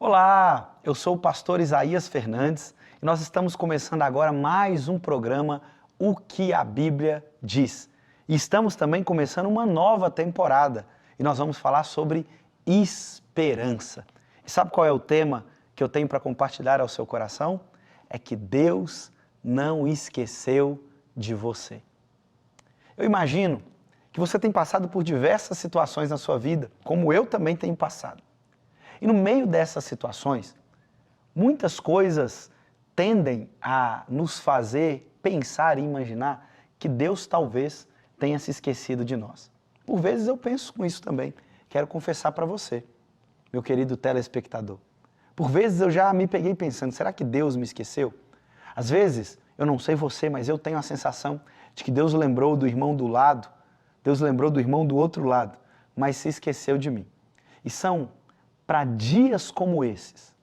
Olá, eu sou o pastor Isaías Fernandes e nós estamos começando agora mais um programa O que a Bíblia Diz. E estamos também começando uma nova temporada e nós vamos falar sobre esperança. E sabe qual é o tema que eu tenho para compartilhar ao seu coração? É que Deus não esqueceu de você. Eu imagino que você tem passado por diversas situações na sua vida, como eu também tenho passado. E no meio dessas situações, muitas coisas tendem a nos fazer pensar e imaginar que Deus talvez tenha se esquecido de nós. Por vezes eu penso com isso também. Quero confessar para você, meu querido telespectador. Por vezes eu já me peguei pensando, será que Deus me esqueceu? Às vezes, eu não sei você, mas eu tenho a sensação de que Deus lembrou do irmão do lado, Deus lembrou do irmão do outro lado, mas se esqueceu de mim. E são para dias como esses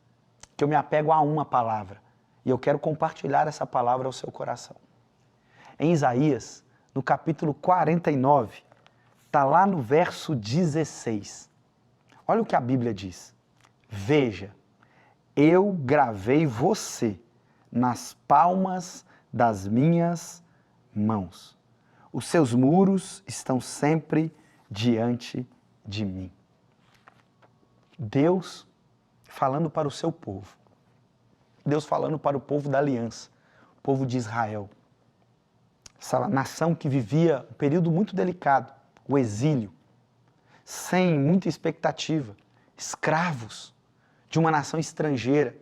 que eu me apego a uma palavra e eu quero compartilhar essa palavra ao seu coração. Em Isaías, no capítulo 49, está lá no verso 16. Olha o que a Bíblia diz. Veja, eu gravei você nas palmas das minhas mãos. Os seus muros estão sempre diante de mim. Deus falando para o seu povo. Deus falando para o povo da aliança, o povo de Israel. Essa nação que vivia um período muito delicado, o exílio, sem muita expectativa, escravos de uma nação estrangeira,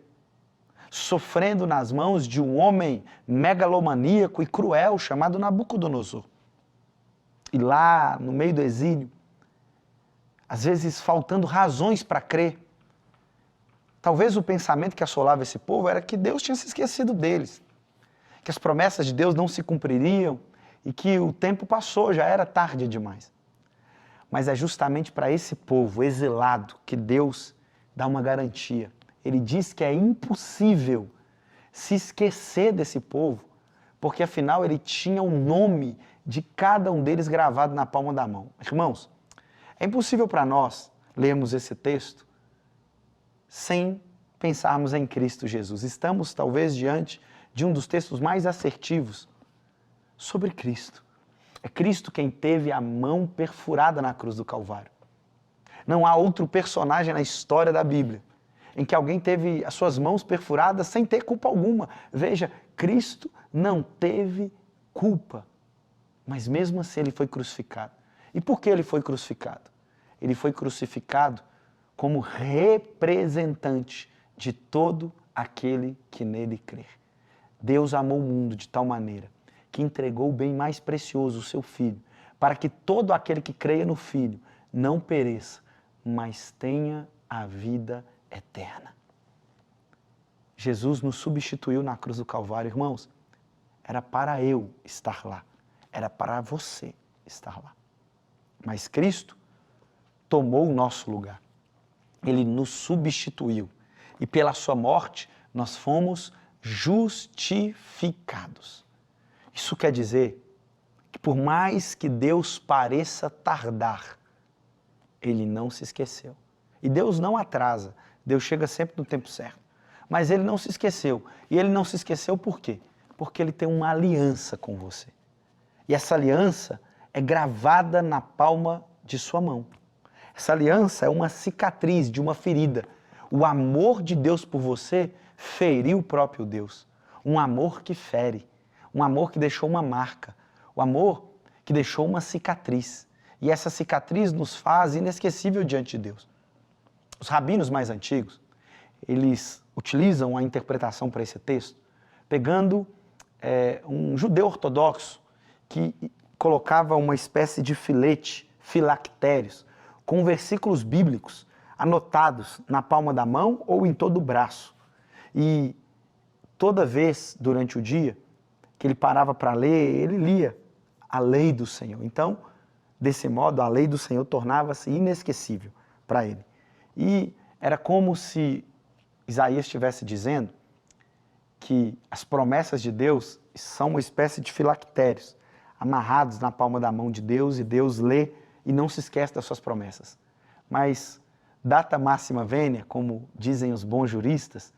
sofrendo nas mãos de um homem megalomaníaco e cruel chamado Nabucodonosor. E lá, no meio do exílio, às vezes faltando razões para crer. Talvez o pensamento que assolava esse povo era que Deus tinha se esquecido deles, que as promessas de Deus não se cumpririam e que o tempo passou, já era tarde demais. Mas é justamente para esse povo exilado que Deus dá uma garantia. Ele diz que é impossível se esquecer desse povo, porque afinal ele tinha o nome de cada um deles gravado na palma da mão. Irmãos, é impossível para nós lermos esse texto sem pensarmos em Cristo Jesus. Estamos talvez diante de um dos textos mais assertivos sobre Cristo. É Cristo quem teve a mão perfurada na cruz do Calvário. Não há outro personagem na história da Bíblia em que alguém teve as suas mãos perfuradas sem ter culpa alguma. Veja, Cristo não teve culpa, mas mesmo assim ele foi crucificado. E por que ele foi crucificado? Ele foi crucificado como representante de todo aquele que nele crer. Deus amou o mundo de tal maneira que entregou o bem mais precioso, o seu Filho, para que todo aquele que creia no Filho não pereça, mas tenha a vida eterna. Jesus nos substituiu na cruz do Calvário, irmãos. Era para eu estar lá, era para você estar lá. Mas Cristo tomou o nosso lugar. Ele nos substituiu. E pela sua morte, nós fomos justificados. Isso quer dizer que por mais que Deus pareça tardar, Ele não se esqueceu. E Deus não atrasa. Deus chega sempre no tempo certo. Mas Ele não se esqueceu. E Ele não se esqueceu por quê? Porque Ele tem uma aliança com você. E essa aliança é gravada na palma de sua mão. Essa aliança é uma cicatriz de uma ferida. O amor de Deus por você feriu o próprio Deus. Um amor que fere. Um amor que deixou uma marca. O amor que deixou uma cicatriz. E essa cicatriz nos faz inesquecível diante de Deus. Os rabinos mais antigos, eles utilizam a interpretação para esse texto, pegando um judeu ortodoxo que colocava uma espécie de filete, filactérios, com versículos bíblicos anotados na palma da mão ou em todo o braço. E toda vez durante o dia que ele parava para ler, ele lia a lei do Senhor. Então, desse modo, a lei do Senhor tornava-se inesquecível para ele. E era como se Isaías estivesse dizendo que as promessas de Deus são uma espécie de filactérios, amarrados na palma da mão de Deus, e Deus lê e não se esquece das suas promessas. Mas data máxima venia, como dizem os bons juristas,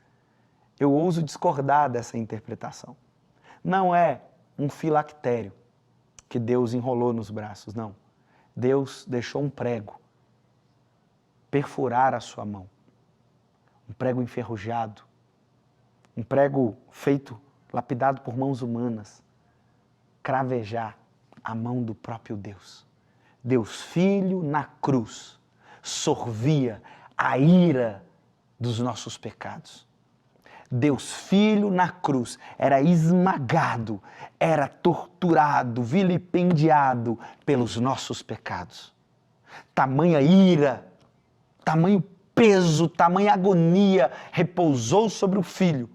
eu ouso discordar dessa interpretação. Não é um filactério que Deus enrolou nos braços, não. Deus deixou um prego perfurar a sua mão. Um prego enferrujado, um prego feito, lapidado por mãos humanas, cravejar a mão do próprio Deus. Deus Filho na cruz sorvia a ira dos nossos pecados. Deus Filho na cruz era esmagado, era torturado, vilipendiado pelos nossos pecados. Tamanha ira, tamanho peso, tamanha agonia repousou sobre o Filho.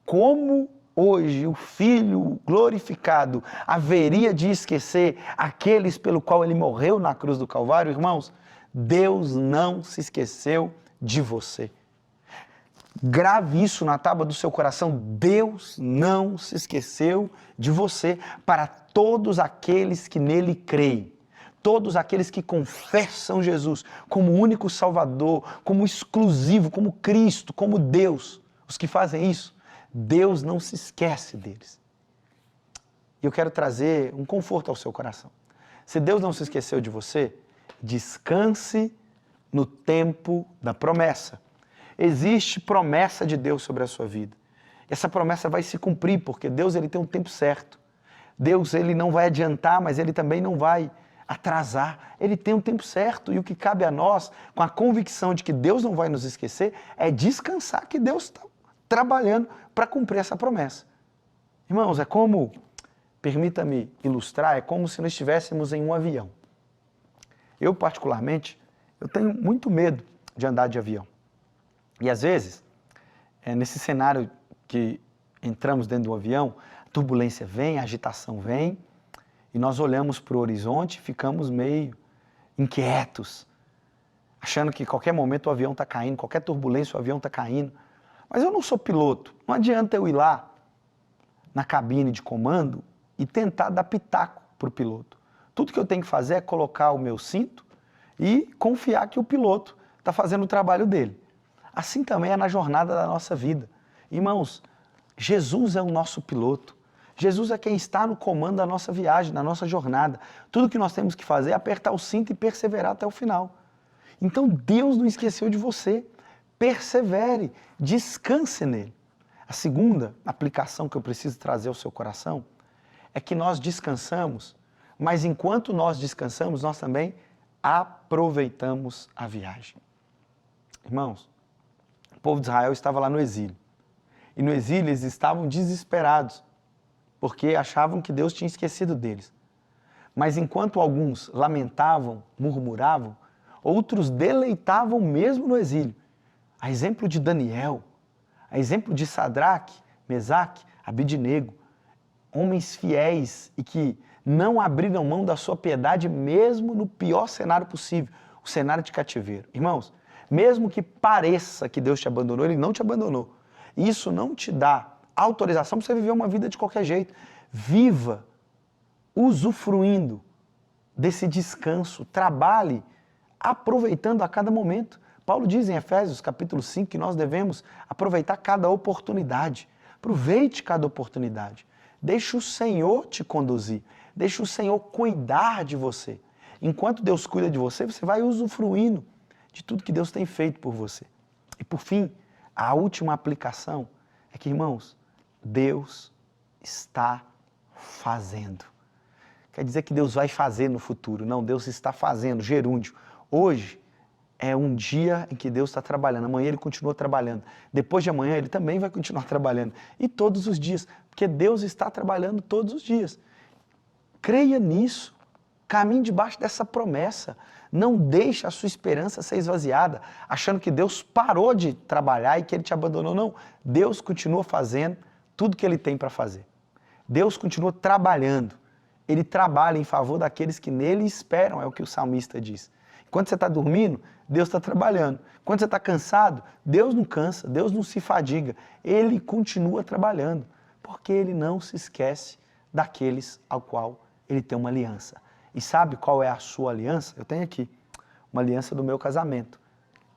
Como hoje o Filho glorificado haveria de esquecer aqueles pelo qual ele morreu na cruz do Calvário? Irmãos, Deus não se esqueceu de você. Grave isso na tábua do seu coração. Deus não se esqueceu de você. Para todos aqueles que nele creem, todos aqueles que confessam Jesus como único Salvador, como exclusivo, como Cristo, como Deus, os que fazem isso, Deus não se esquece deles. E eu quero trazer um conforto ao seu coração. Se Deus não se esqueceu de você, descanse no tempo da promessa. Existe promessa de Deus sobre a sua vida. Essa promessa vai se cumprir, porque Deus ele tem um tempo certo. Deus ele não vai adiantar, mas ele também não vai atrasar. Ele tem um tempo certo e o que cabe a nós, com a convicção de que Deus não vai nos esquecer, é descansar que Deus está trabalhando para cumprir essa promessa. Irmãos, é como, permita-me ilustrar, é como se nós estivéssemos em um avião. Eu, particularmente, eu tenho muito medo de andar de avião. E às vezes, nesse cenário que entramos dentro do avião, a turbulência vem, a agitação vem, e nós olhamos para o horizonte e ficamos meio inquietos, achando que a qualquer momento o avião está caindo, qualquer turbulência o avião está caindo. Mas eu não sou piloto, não adianta eu ir lá na cabine de comando e tentar dar pitaco para o piloto. Tudo que eu tenho que fazer é colocar o meu cinto e confiar que o piloto está fazendo o trabalho dele. Assim também é na jornada da nossa vida. Irmãos, Jesus é o nosso piloto. Jesus é quem está no comando da nossa viagem, da nossa jornada. Tudo que nós temos que fazer é apertar o cinto e perseverar até o final. Então Deus não esqueceu de você. Persevere, descanse nele. A segunda aplicação que eu preciso trazer ao seu coração é que nós descansamos, mas enquanto nós descansamos, nós também aproveitamos a viagem. Irmãos, o povo de Israel estava lá no exílio. E no exílio eles estavam desesperados, porque achavam que Deus tinha esquecido deles. Mas enquanto alguns lamentavam, murmuravam, outros deleitavam mesmo no exílio. A exemplo de Daniel, a exemplo de Sadraque, Mesaque, Abidnego, homens fiéis e que não abriram mão da sua piedade mesmo no pior cenário possível, o cenário de cativeiro. Irmãos, mesmo que pareça que Deus te abandonou, Ele não te abandonou. Isso não te dá autorização para você viver uma vida de qualquer jeito. Viva usufruindo desse descanso, trabalhe aproveitando a cada momento. Paulo diz em Efésios capítulo 5 que nós devemos aproveitar cada oportunidade. Aproveite cada oportunidade. Deixe o Senhor te conduzir. Deixe o Senhor cuidar de você. Enquanto Deus cuida de você, você vai usufruindo de tudo que Deus tem feito por você. E por fim, a última aplicação é que, irmãos, Deus está fazendo. Quer dizer que Deus vai fazer no futuro. Não, Deus está fazendo, gerúndio. Hoje é um dia em que Deus está trabalhando. Amanhã Ele continua trabalhando. Depois de amanhã Ele também vai continuar trabalhando. E todos os dias, porque Deus está trabalhando todos os dias. Creia nisso. Caminhe debaixo dessa promessa. Não deixe a sua esperança ser esvaziada, achando que Deus parou de trabalhar e que Ele te abandonou. Não, Deus continua fazendo tudo que Ele tem para fazer. Deus continua trabalhando. Ele trabalha em favor daqueles que nele esperam, é o que o salmista diz. Quando você está dormindo, Deus está trabalhando. Quando você está cansado, Deus não cansa, Deus não se fadiga. Ele continua trabalhando, porque Ele não se esquece daqueles ao qual Ele tem uma aliança. E sabe qual é a sua aliança? Eu tenho aqui uma aliança do meu casamento.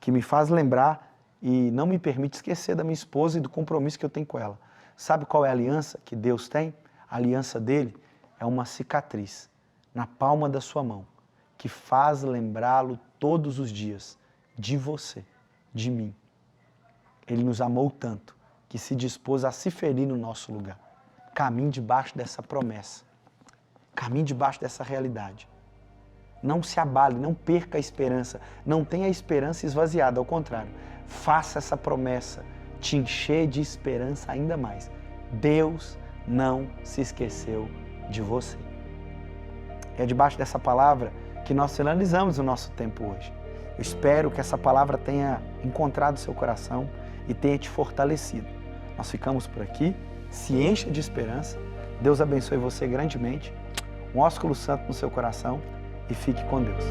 que me faz lembrar e não me permite esquecer da minha esposa e do compromisso que eu tenho com ela. Sabe qual é a aliança que Deus tem? A aliança dele é uma cicatriz na palma da sua mão, que faz lembrá-lo todos os dias de você, de mim. Ele nos amou tanto que se dispôs a se ferir no nosso lugar. Caminhe debaixo dessa promessa. Caminhe debaixo dessa realidade. Não se abale, não perca a esperança. Não tenha a esperança esvaziada, ao contrário. Faça essa promessa te encher de esperança ainda mais. Deus não se esqueceu de você. É debaixo dessa palavra que nós finalizamos o nosso tempo hoje. Eu espero que essa palavra tenha encontrado seu coração e tenha te fortalecido. Nós ficamos por aqui, se encha de esperança. Deus abençoe você grandemente. Um ósculo santo no seu coração e fique com Deus.